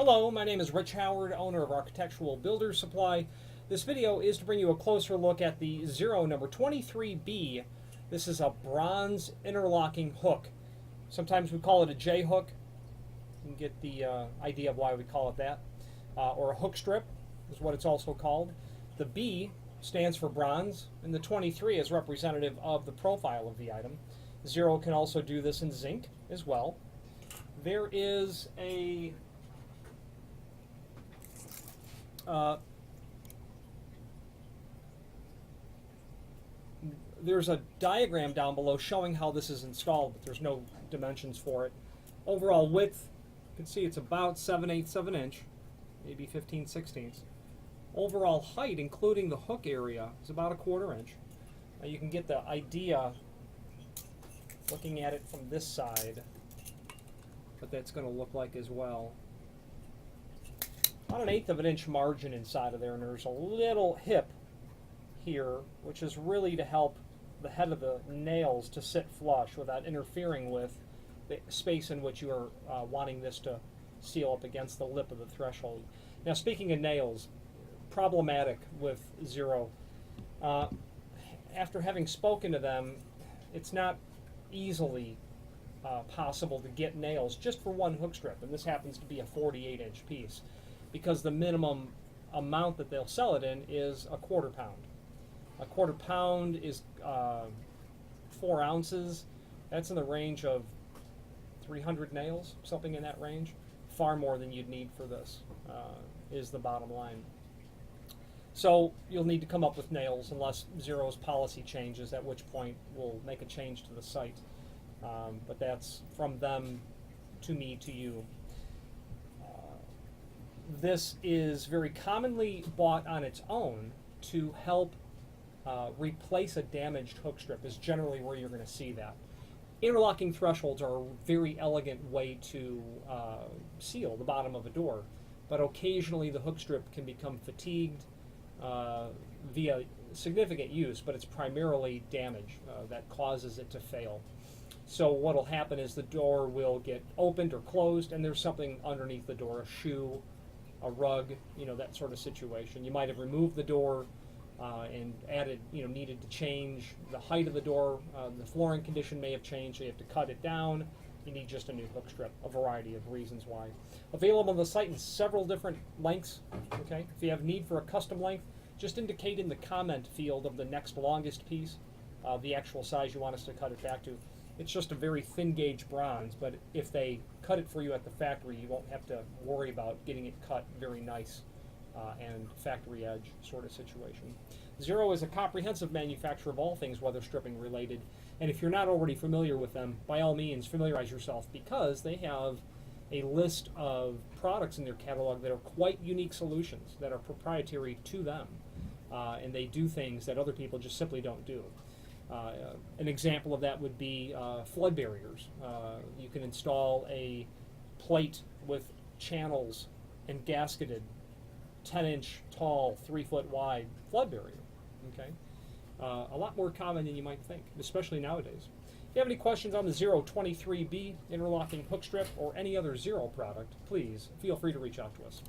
Hello, my name is Rich Howard, owner of Architectural Builder Supply. This video is to bring you a closer look at the Zero number 23B. This is a bronze interlocking hook. Sometimes we call it a J hook. You can get the idea of why we call it that. Or a hook strip is what it's also called. The B stands for bronze, and the 23 is representative of the profile of the item. Zero can also do this in zinc as well. There is a there's a diagram down below showing how this is installed, but there's no dimensions for it. Overall width, you can see it's about 7/8 of an inch, maybe 15/16. Overall height, including the hook area, is about 1/4 inch. Now you can get the idea looking at it from this side what that's going to look like as well. About 1/8 of an inch margin inside of there, and there's a little hip here, which is really to help the head of the nails to sit flush without interfering with the space in which you are wanting this to seal up against the lip of the threshold. Now, speaking of nails, problematic with Zero. After having spoken to them, it's not easily possible to get nails just for one hook strip, and this happens to be a 48-inch piece, because the minimum amount that they'll sell it in is 1/4 pound. 1/4 pound is 4 ounces. That's in the range of 300 nails, something in that range. Far more than you'd need for this is the bottom line. So you'll need to come up with nails unless Zero's policy changes, at which point we'll make a change to the site. But that's from them to me to you. This is very commonly bought on its own to help replace a damaged hook strip is generally where you're going to see that. Interlocking thresholds are a very elegant way to seal the bottom of a door, but occasionally the hook strip can become fatigued via significant use, but it's primarily damage that causes it to fail. So what will happen is the door will get opened or closed, and there's something underneath the door, a shoe, a rug, that sort of situation. You might have removed the door and added, needed to change the height of the door. The flooring condition may have changed, so you have to cut it down. You need just a new hook strip, a variety of reasons why. Available on the site in several different lengths. Okay, if you have need for a custom length, just indicate in the comment field of the next longest piece the actual size you want us to cut it back to. It's just a very thin gauge bronze, but if they cut it for you at the factory, you won't have to worry about getting it cut very nice and factory edge sort of situation. Zero is a comprehensive manufacturer of all things weather stripping related, and if you're not already familiar with them, by all means familiarize yourself, because they have a list of products in their catalog that are quite unique solutions that are proprietary to them, and they do things that other people just simply don't do. An example of that would be flood barriers. You can install a plate with channels and gasketed 10-inch tall, 3-foot wide flood barrier. Okay, a lot more common than you might think, especially nowadays. If you have any questions on the Zero 23B interlocking hook strip or any other Zero product, please feel free to reach out to us.